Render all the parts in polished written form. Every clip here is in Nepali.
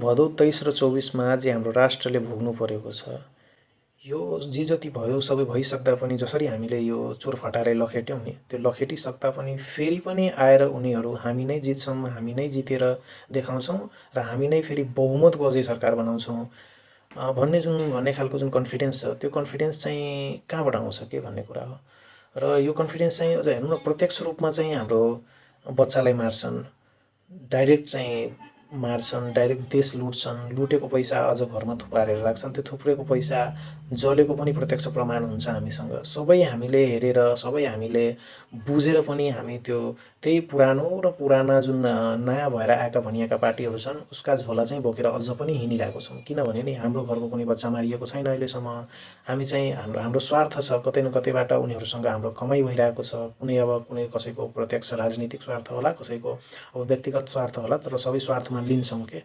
भदौ 23 र 24मा चाहिँ हाम्रो राष्ट्रले भोग्नु परेको छ। यो जे जति भयो सबै भइसक्दा पनि जसरी हामीले यो चोरफटारे लखेट्यौँ नि, त्यो लखेटिसक्दा पनि फेरि पनि आएर उनीहरू हामी नै जित्छौँ, हामी नै जितेर देखाउँछौँ र हामी नै फेरि बहुमतको अझै सरकार बनाउँछौँ भन्ने खालको जुन कन्फिडेन्स छ, त्यो कन्फिडेन्स चाहिँ कहाँबाट आउँछ के भन्ने कुरा हो। र यो कन्फिडेन्स चाहिँ अझ हेर्नु न, प्रत्यक्ष रूपमा चाहिँ हाम्रो बच्चालाई मार्छन्, डाइरेक्ट चाहिँ मार्छन्, डाइरेक्ट देश लुट्छन्, लुटेको पैसा अझ घरमा थुपारेर राख्छन्। त्यो थुप्रेको पैसा जलेको पनि प्रत्यक्ष प्रमाण हुन्छ हामीसँग। सबै हामीले हेरेर, सबै हामीले बुझेर पनि हामी त्यो त्यही पुरानो र पुराना जुन नयाँ भएर आएका भनिएका पार्टीहरू छन्, उसका झोला चाहिँ बोकेर अझ पनि हिँडिरहेको छौँ। किनभने नि हाम्रो घरको कुनै बच्चा मारिएको छैन अहिलेसम्म। हामी चाहिँ हाम्रो हाम्रो स्वार्थ छ, कतै न कतैबाट उनीहरूसँग हाम्रो कमाइ भइरहेको छ। कुनै कसैको प्रत्यक्ष राजनीतिक स्वार्थ होला, कसैको अब व्यक्तिगत स्वार्थ होला, तर सबै स्वार्थमा लिन्छौँ के।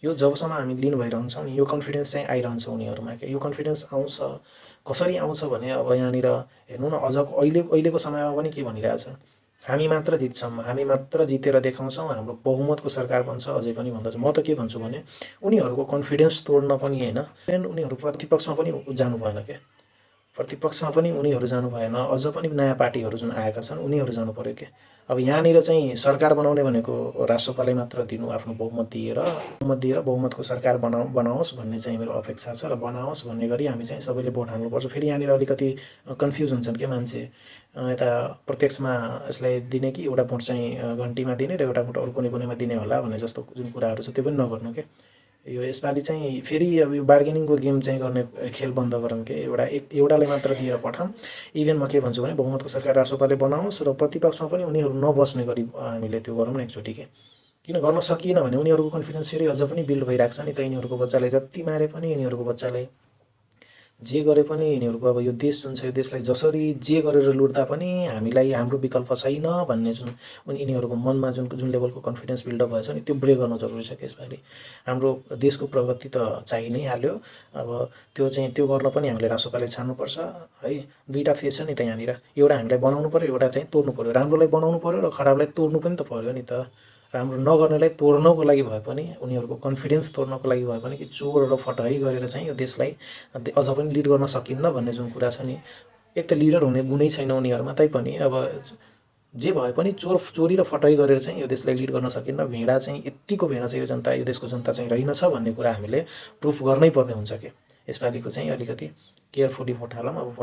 यो जबसम्म हामी लिन भइरहन्छौँ नि, यो कन्फिडेन्स चाहिँ आइरहन्छ उनीहरूमा के। यो कन्फिडेन्स आउँछ, कसरी आउँछ भने अब यहाँनिर हेर्नु न, अझ अहिलेको समयमा पनि के भनिरहेछ, हामी मात्र जित्छौँ, हामी मात्र जितेर देखाउँछौँ, हाम्रो बहुमतको सरकार बन्छ अझै पनि भन्दछ। म त के भन्छु भने उनीहरूको कन्फिडेन्स तोड्न पनि होइन, उनीहरू प्रतिपक्षमा पनि जानु भएन क्या। प्रतिपक्षमा पनि उनीहरू जानु भएन, अझ पनि नयाँ पार्टीहरू जुन आएका छन् उनीहरू जानु पऱ्यो क्या। अब यहाँनिर चाहिँ सरकार बनाउने भनेको राष्ट्रपालाई मात्र दिनु, आफ्नो बहुमत दिएर बहुमतको सरकार बनाओस् भन्ने चाहिँ मेरो अपेक्षा छ। र बनाओस् भन्ने गरी हामी चाहिँ सबैले भोट हाल्नुपर्छ। फेरि यहाँनिर अलिकति कन्फ्युज हुन्छन् क्या मान्छे, यता प्रत्यक्षमा यसलाई दिने कि एउटा भोट चाहिँ घन्टीमा दिने र एउटा भोट अरू कुनैमा दिने होला भन्ने जस्तो जुन कुराहरू छ त्यो पनि नगर्नु क्या। यो यसपालि चाहिँ फेरि अब यो बार्गेनिङको गेम चाहिँ गर्ने खेल बन्द गरौँ के। एउटालाई मात्र दिएर पठाऊँ। इभेन म के भन्छु भने बहुमतको सरकार राष्ट्रपाले बनाओस् र प्रतिपक्षमा पनि उनीहरू नबस्ने गरी हामीले त्यो गरौँ न एकचोटि के। किन गर्न सकिएन भने उनीहरूको कन्फिडेन्स फेरि अझ पनि बिल्ड भइरहेको छ नि त। यिनीहरूको बच्चाले जति मारे पनि, यिनीहरूको बच्चाले जे गरे पनि, यिनीहरूको अब यो देश जुन छ, यो देशलाई जसरी जे गरेर लुट्दा पनि हामीलाई हाम्रो विकल्प छैन भन्ने जुन यिनीहरूको मनमा जुन लेभलको कन्फिडेन्स बिल्डअप भएछ नि, त्यो ब्रेक गर्न जरुरी छ यसपालि। हाम्रो देशको प्रगति त चाहि नै हाल्यो, अब त्यो गर्न पनि हामीले राष्ट्रपाले छान्नुपर्छ है। दुईवटा फेज छ नि त यहाँनिर, एउटा हामीलाई बनाउनु पऱ्यो, एउटा चाहिँ तोड्नु पऱ्यो। राम्रोलाई बनाउनु पऱ्यो र खराबलाई तोड्नु पनि त पऱ्यो नि त। राम्रो नगर्नेलाई तोड्नको लागि भए पनि, उनीहरूको कन्फिडेन्स तोड्नको लागि भए पनि कि चोर र फटाइ गरेर चाहिँ यो देशलाई अझ पनि लिड गर्न सकिन्न भन्ने जुन कुरा छ नि, एक त लिडर हुने गुणै छैन उनीहरूमा, तैपनि अब जे भए पनि चोरी र फटाइ गरेर चाहिँ यो देशलाई लिड गर्न सकिन्न। भेडा चाहिँ यत्तिको भेडा चाहिँ यो देशको जनता चाहिँ रहेनछ भन्ने कुरा हामीले प्रुफ गर्नै पर्ने हुन्छ कि। यसपालिको चाहिँ अलिकति केयरफुली भोट हालौँ। अब